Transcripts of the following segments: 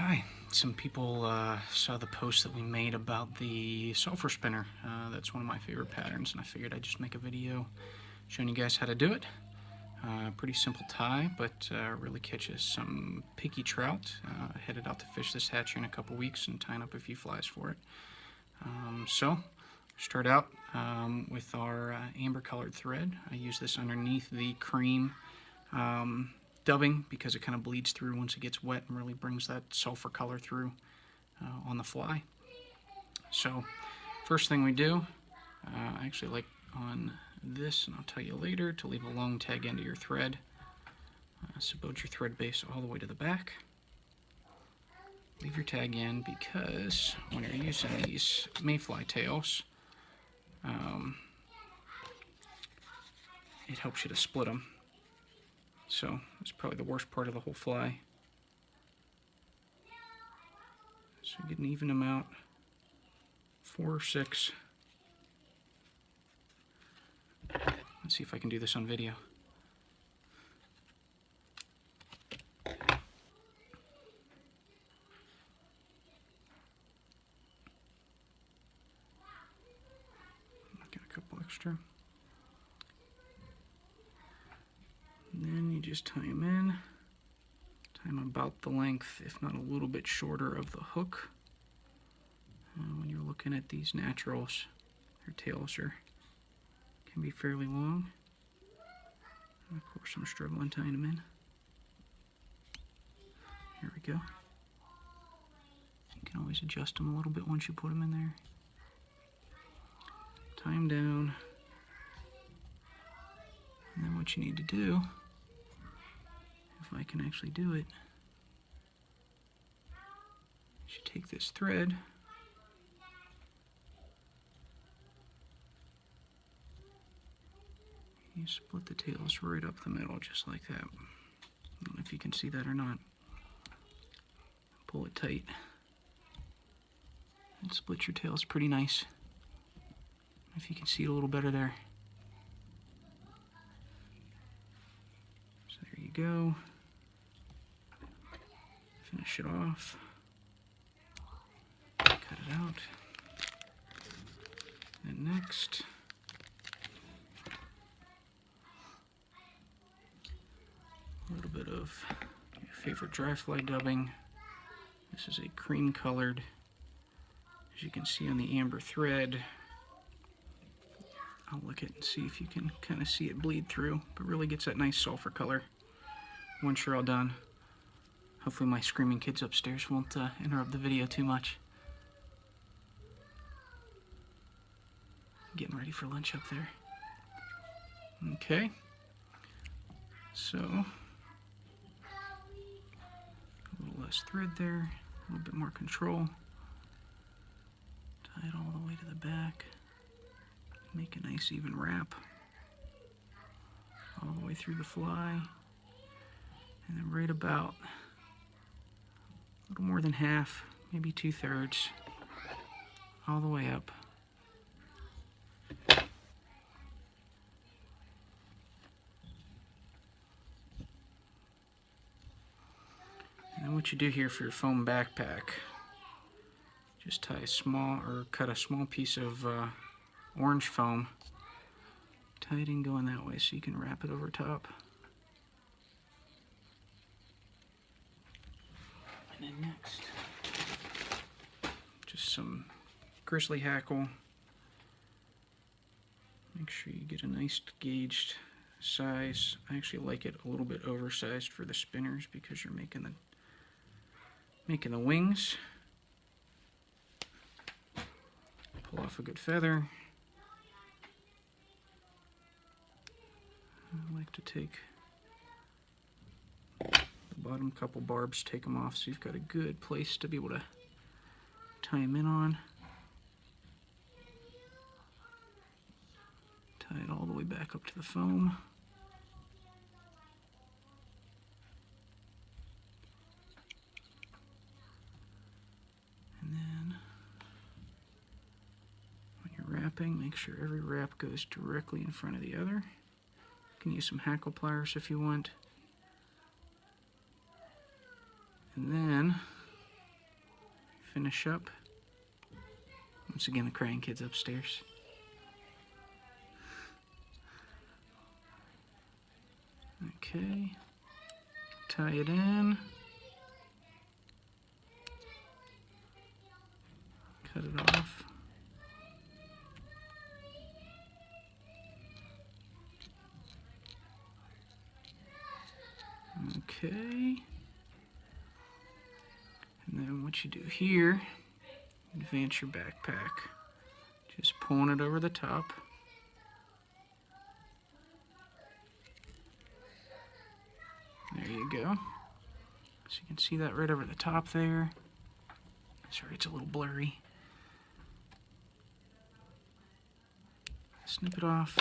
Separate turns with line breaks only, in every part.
Hi. Some people saw the post that we made about the sulphur spinner. That's one of my favorite patterns, and I figured I'd just make a video showing you guys how to do it. Pretty simple tie, but really catches some picky trout. Headed out to fish this hatchery in a couple weeks and tying up a few flies for it. So, start out with our amber colored thread. I use this underneath the cream dubbing because it kind of bleeds through once it gets wet and really brings that sulfur color through on the fly. So first thing we do, I actually like on this, and I'll tell you later, to leave a long tag end of your thread. So build your thread base all the way to the back. Leave your tag in because when you're using these mayfly tails, it helps you to split them. So that's probably the worst part of the whole fly. So get an even amount, 4 or 6. Let's see if I can do this on video. Got a couple extra. And then you just tie them in. Tie them about the length, if not a little bit shorter, of the hook. When you're looking at these naturals, their tails can be fairly long. And of course, I'm struggling tying them in. Here we go. You can always adjust them a little bit once you put them in there. Tie them down. And then what you need to do, if I can actually do it, is you take this thread, you split the tails right up the middle, just like that. I don't know if you can see that or not. Pull it tight and split your tails pretty nice. If you can see it a little better there. So there you go. Finish it off. Cut it out. And next, a little bit of your favorite dry fly dubbing. This is a cream colored, as you can see on the amber thread. I'll look at it and see if you can kind of see it bleed through, but really gets that nice sulfur color once you're all done. Hopefully my screaming kids upstairs won't interrupt the video too much. Getting ready for lunch up there. Okay, so a little less thread there, a little bit more control. Tie it all the way to the back. Make a nice even wrap all the way through the fly, and then right about a little more than half, maybe 2/3, all the way up. And then what you do here for your foam backpack, just tie a small, or cut a small piece of orange foam, tie it in going that way so you can wrap it over top. And then next, just some grizzly hackle. Make sure you get a nice gauged size. I actually like it a little bit oversized for the spinners because you're making the wings. Pull off a good feather. I like to take the bottom couple barbs, take them off so you've got a good place to be able to tie them in on. Tie it all the way back up to the foam. And then when you're wrapping, make sure every wrap goes directly in front of the other. You can use some hackle pliers if you want. And then finish up. Once again, the crying kid's upstairs. Okay, tie it in, cut it off. Okay, and then what you do here, advance your backpack, just pulling it over the top. There you go. So you can see that right over the top there. Sorry, it's a little blurry. Snip it off.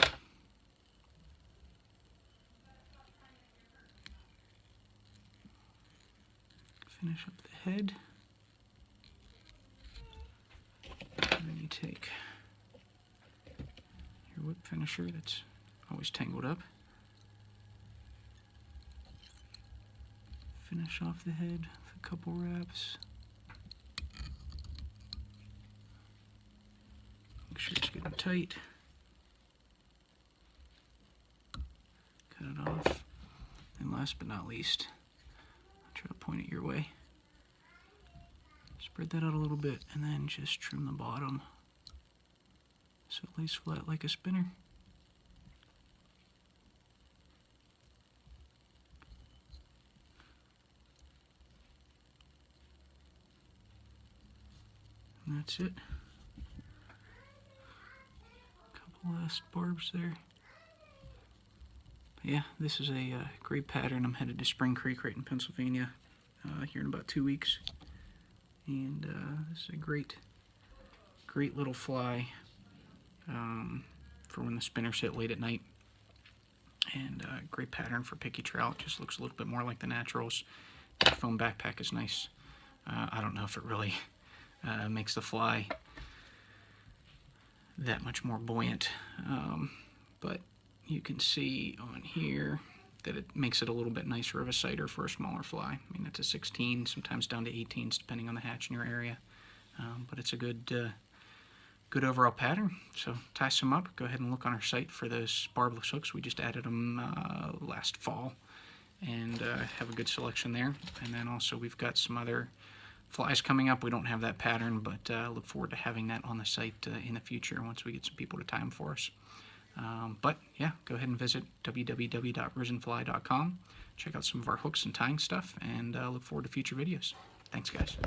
Finish up the head. And then you take your whip finisher that's always tangled up. Finish off the head with a couple wraps. Make sure it's getting tight. Cut it off. And last but not least, I'll try to point it your way. Spread that out a little bit and then just trim the bottom so it lays flat like a spinner. And that's it. Couple last barbs there. But yeah, this is a great pattern. I'm headed to Spring Creek right in Pennsylvania here in about 2 weeks. And this is a great little fly for when the spinners hit late at night. And great pattern for picky trout. Just looks a little bit more like the naturals. The foam backpack is nice. I don't know if it really makes the fly that much more buoyant, but you can see on here that it makes it a little bit nicer of a sighter for a smaller fly. I mean, it's a 16, sometimes down to 18s depending on the hatch in your area, but it's a good overall pattern. So tie some up. Go ahead and look on our site for those barbless hooks. We just added them last fall, and have a good selection there. And then also we've got some other flies coming up. We don't have that pattern, but look forward to having that on the site in the future once we get some people to tie them for us. But yeah, go ahead and visit www.risenfly.com. Check out some of our hooks and tying stuff, and look forward to future videos. Thanks, guys.